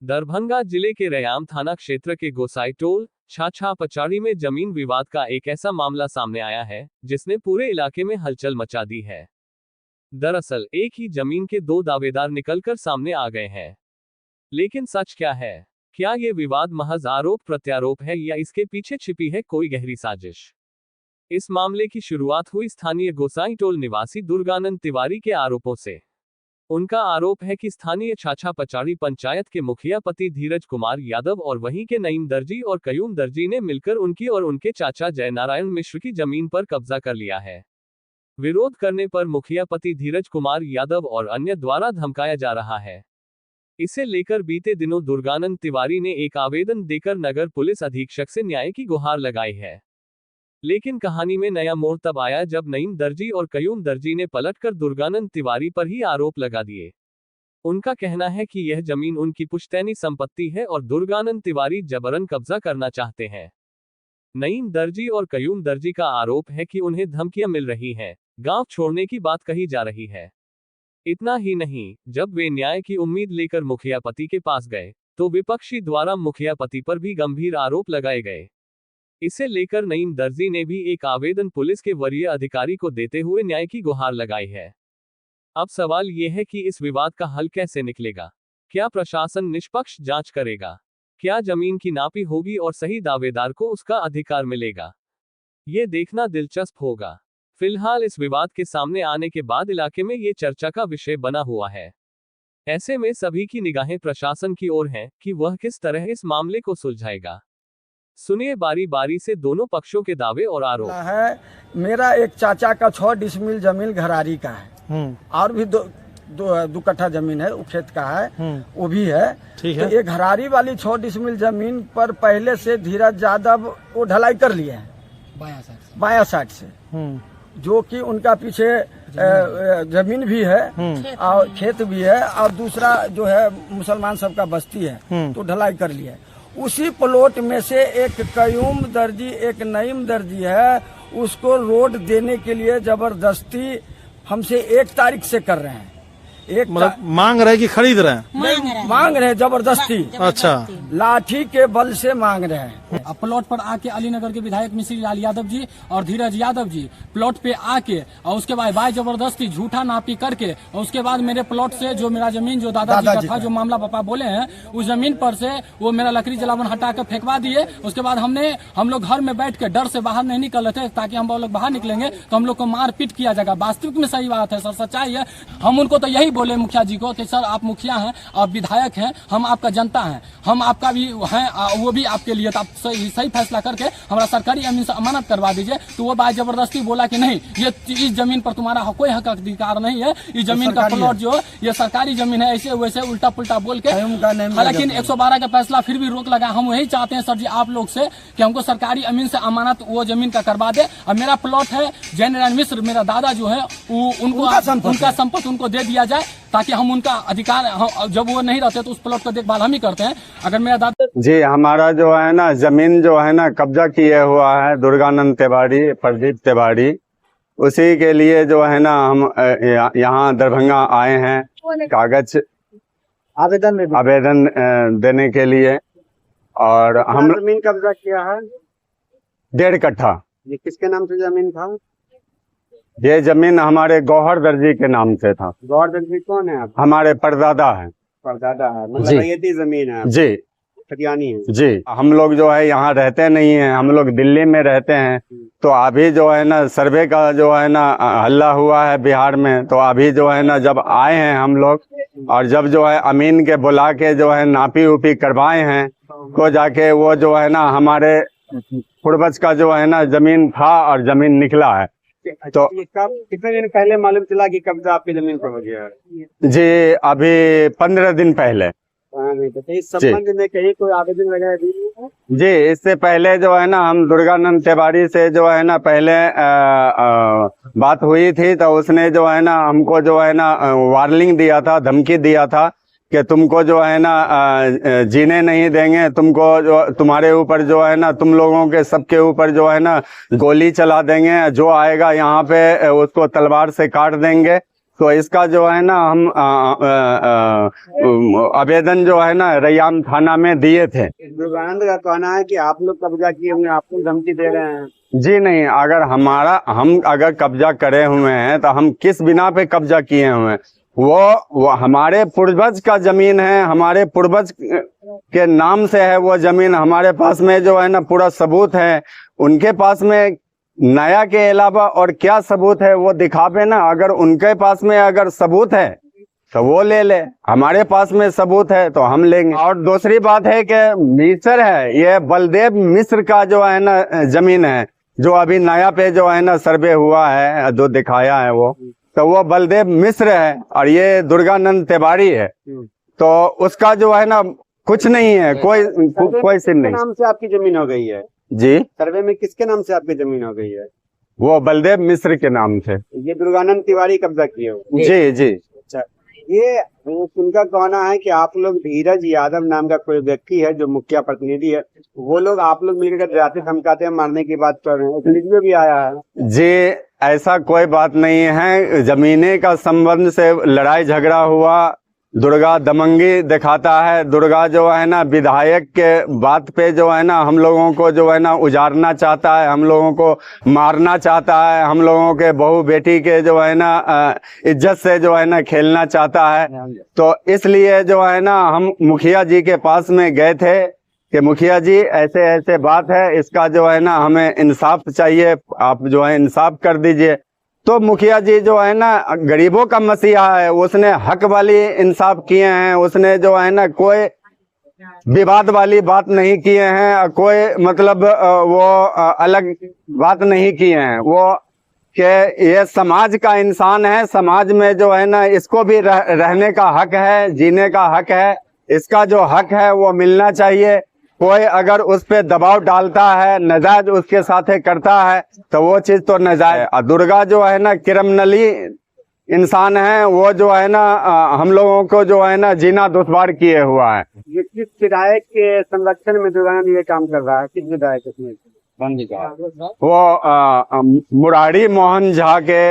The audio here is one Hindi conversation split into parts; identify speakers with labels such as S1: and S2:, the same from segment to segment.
S1: दरभंगा जिले के रैयाम थाना क्षेत्र के गोसाई टोल छाछा पचाड़ी में जमीन विवाद का एक ऐसा मामला सामने आया है जिसने पूरे इलाके में हलचल मचा दी है। दरअसल एक ही जमीन के दो दावेदार निकलकर सामने आ गए हैं, लेकिन सच क्या है? क्या ये विवाद महज आरोप प्रत्यारोप है या इसके पीछे छिपी है कोई गहरी साजिश? इस मामले की शुरुआत हुई स्थानीय गोसाई टोल निवासी दुर्गानंद तिवारी के आरोपों से। उनका आरोप है कि स्थानीय छाछा पचाड़ी पंचायत के मुखिया पति धीरज कुमार यादव और वहीं के नईम दर्जी और कयूम दर्जी ने मिलकर उनकी और उनके चाचा जयनारायण मिश्र की जमीन पर कब्जा कर लिया है। विरोध करने पर मुखिया पति धीरज कुमार यादव और अन्य द्वारा धमकाया जा रहा है। इसे लेकर बीते दिनों दुर्गानंद तिवारी ने एक आवेदन देकर नगर पुलिस अधीक्षक से न्याय की गुहार लगाई है। लेकिन कहानी में नया मोड़ तब आया जब नईम दर्जी और कयूम दर्जी ने पलटकर दुर्गानंद तिवारी पर ही आरोप लगा दिए। उनका कहना है कि यह जमीन उनकी पुश्तैनी संपत्ति है और दुर्गानंद तिवारी जबरन कब्जा करना चाहते हैं। नईम दर्जी और कयूम दर्जी का आरोप है कि उन्हें धमकियां मिल रही हैं, गांव छोड़ने की बात कही जा रही है। इतना ही नहीं, जब वे न्याय की उम्मीद लेकर मुखिया पति के पास गए तो विपक्षी द्वारा मुखिया पति पर भी गंभीर आरोप लगाए गए। इसे लेकर नईम दर्जी ने भी एक आवेदन पुलिस के वरीय अधिकारी को देते हुए न्याय की गुहार लगाई है। अब सवाल यह है कि इस विवाद का हल कैसे निकलेगा? क्या प्रशासन निष्पक्ष जांच करेगा? क्या जमीन की नापी होगी और सही दावेदार को उसका अधिकार मिलेगा? ये देखना दिलचस्प होगा। फिलहाल इस विवाद के सामने आने के बाद इलाके में ये चर्चा का विषय बना हुआ है। ऐसे में सभी की निगाहें प्रशासन की ओर हैं कि वह किस तरह इस मामले को सुलझाएगा। सुनिए बारी बारी से दोनों पक्षों के दावे और आरोप
S2: है। मेरा एक चाचा का 6 डिसमिल जमीन घरारी का है और भी दो कट्ठा जमीन है, वो खेत का है, वो भी है। ठीक है। तो ये घरारी वाली 6 डिसमिल जमीन पर पहले से धीरज यादव वो ढलाई कर लिए हैं बाया साइड से, जो कि उनका पीछे जमीन भी है और खेत भी है और दूसरा जो है मुसलमान सबका बस्ती है, तो ढलाई कर लिया है। उसी प्लॉट में से एक कयूम दर्जी एक नईम दर्जी है, उसको रोड देने के लिए जबरदस्ती हमसे 1 तारीख से कर रहे हैं। एक
S3: मतलब मांग रहे कि खरीद रहे हैं?
S2: मांग रहे जबरदस्ती।
S3: अच्छा,
S2: लाठी के बल से मांग रहे हैं।
S4: प्लॉट पर आके अलीनगर के विधायक मिश्री लाल यादव जी और धीरज यादव जी प्लॉट पे आके और उसके बाद भाई जबरदस्ती झूठा नापी करके और उसके बाद मेरे प्लॉट से जो मेरा जमीन जो दादाजी का था, जो मामला पापा बोले हैं, उस जमीन पर से वो मेरा लकड़ी जलावन हटा कर फेंकवा दिए। उसके बाद हम लोग घर में बैठ के डर से बाहर नहीं निकल रहे थे, ताकि हम लोग बाहर निकलेंगे तो हम लोग को मार पीट किया जाएगा। वास्तविक में सही बात है सर, सच्चाई है। हम उनको तो यही बोले मुखिया जी को कि सर आप मुखिया हैं, आप विधायक हैं, हम आपका जनता हैं, हम आपका भी हैं, वो भी आपके लिए, आप सही फैसला करके हमारा सरकारी अमीन से अमानत करवा दीजिए। तो वो बाय जबरदस्ती बोला कि नहीं, ये इस जमीन पर तुम्हारा कोई हक अधिकार नहीं है, इस जमीन का प्लॉट जो ये सरकारी जमीन है, ऐसे वैसे उल्टा पुल्टा बोल के। हालांकि 112 का फैसला फिर भी रोक लगा। हम वही चाहते हैं सर जी आप लोग से कि हमको सरकारी अमीन से अमानत वो जमीन का करवा दे। और मेरा प्लॉट है जयनारायण मिश्र, मेरा दादा जो है उनका संपत्ति उनको दे दिया जाए, ताकि हम उनका अधिकार, जब वो नहीं रहते तो उस प्लॉट का देखभाल हम ही करते हैं। अगर मेरा दादा
S5: जी, हमारा जो है ना जमीन जो है ना कब्जा किए हुआ है दुर्गानंद तिवारी, प्रदीप तिवारी, उसी के लिए जो है ना हम यहाँ दरभंगा आए हैं कागज आवेदन देने के लिए। और हम
S6: जमीन कब्जा किया है
S5: 1.5 कट्ठा।
S6: ये किसके नाम से जमीन था?
S5: ये जमीन हमारे गौहर दर्जी के नाम से था।
S6: गौहर दर्जी कौन है आप?
S5: हमारे परदादा है।
S6: परदादा है, मतलब ये जमीन है
S5: जी,
S6: खतियानी है
S5: जी। हम लोग जो है यहाँ रहते नहीं हैं, हम लोग दिल्ली में रहते हैं। तो अभी जो है ना सर्वे का जो है ना हल्ला हुआ है बिहार में, तो अभी जो है ना जब आए हैं हम लोग, और जब जो है अमीन के बुला के जो है नापी उपी करवाए हैं, तो जाके वो जो है ना हमारे पूर्वज का जो है ना जमीन था और जमीन निकला है। तो
S6: कितने दिन पहले मालूम चला कि कब्जा आपकी जमीन पर हो गया है?
S5: जी, अभी 15 दिन पहले।
S6: तो इस संबंध में कहीं कोई आवेदन वगैरह दिए?
S5: जी, इससे पहले जो है ना हम दुर्गानंद तिवारी से जो है ना पहले बात हुई थी, तो उसने जो है ना हमको जो है ना वार्निंग दिया था, धमकी दिया था कि तुमको जो है ना जीने नहीं देंगे, तुमको जो तुम्हारे ऊपर जो है ना तुम लोगों के सबके ऊपर जो है ना गोली चला देंगे, जो आएगा यहाँ पे उसको तलवार से काट देंगे। तो इसका जो है ना हम आवेदन जो है ना रैयाम थाना में दिए थे।
S6: दुर्गानंद का कहना है कि आप लोग कब्जा किए हुए हैं, आपको धमकी दे रहे हैं।
S5: जी नहीं, अगर हम अगर कब्जा करे हुए हैं तो हम किस बिना पे कब्जा किए हुए हैं? वो हमारे पूर्वज का जमीन है, हमारे पूर्वज के नाम से है वो जमीन। हमारे पास में जो है ना पूरा सबूत है, उनके पास में नया के अलावा और क्या सबूत है वो दिखावे ना। अगर उनके पास में अगर सबूत है तो वो ले ले, हमारे पास में सबूत है तो हम लेंगे। और दूसरी बात है कि मिस्र है, ये बलदेव मिस्र का जो है ना जमीन है, जो अभी नया पे जो है ना सर्वे हुआ है, जो दिखाया है वो बलदेव मिस्र है और ये दुर्गानंद तिवारी है। तो उसका जो है ना कुछ नहीं है, कोई सिन नहीं।
S6: नाम से आपकी जमीन हो गई है
S5: जी,
S6: सर्वे में किसके नाम से आपकी जमीन हो गई है?
S5: वो बलदेव मिस्र के नाम थे।
S6: ये दुर्गानंद तिवारी कब्जा किए हो?
S5: जी जी।
S6: अच्छा, ये उनका कहना है कि आप लोग धीरज यादव नाम का कोई व्यक्ति है जो मुखिया प्रतिनिधि है, वो लोग आप लोग मिलकर डराते धमकाते हैं, मारने की बात कर रहे हैं। वीडियो भी आया है।
S5: जी, ऐसा कोई बात नहीं है। जमीने का संबंध से लड़ाई झगड़ा हुआ, दुर्गा दमंगी दिखाता है। दुर्गा जो है ना विधायक के बात पे जो है ना हम लोगों को जो है ना उजारना चाहता है, हम लोगों को मारना चाहता है, हम लोगों के बहू बेटी के जो है ना इज्जत से जो है ना खेलना चाहता है। तो इसलिए जो है ना हम मुखिया जी के पास में गए थे कि मुखिया जी ऐसे ऐसे बात है, इसका जो है ना हमें इंसाफ चाहिए, आप जो है इंसाफ कर दीजिए। तो मुखिया जी जो है ना गरीबों का मसीहा है, उसने हक वाली इंसाफ किए हैं, उसने जो है ना कोई विवाद वाली बात नहीं किए हैं, कोई मतलब वो अलग बात नहीं किए हैं। वो कि ये समाज का इंसान है, समाज में जो है ना इसको भी रहने का हक है, जीने का हक है, इसका जो हक है वो मिलना चाहिए। कोई अगर उस पे दबाव डालता है, नाजायज उसके साथ करता है तो वो चीज तो नाजायज है। दुर्गा जो है ना क्रिमिनली इंसान है, वो जो है ना हम लोगों को जो है ना जीना दुश्वार किए हुआ है।
S6: ये किस विधायक के संरक्षण में दुर्गानंद ये काम कर रहा है? किस विधायक इसमें?
S5: वो मुरारी मोहन झा के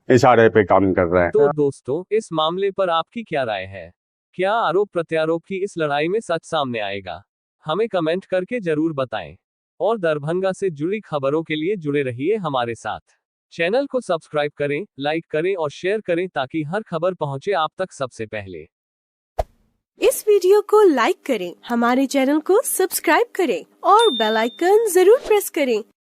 S5: इशारे पे काम कर रहे हैं।
S1: तो दोस्तों, इस मामले पर आपकी क्या राय है? क्या आरोप प्रत्यारोप की इस लड़ाई में सच सामने आएगा? हमें कमेंट करके जरूर बताएं। और दरभंगा से जुड़ी खबरों के लिए जुड़े रहिए हमारे साथ। चैनल को सब्सक्राइब करें, लाइक करें और शेयर करें ताकि हर खबर पहुंचे आप तक सबसे पहले।
S7: इस वीडियो को लाइक करें, हमारे चैनल को सब्सक्राइब करें और बेल आइकन जरूर प्रेस करें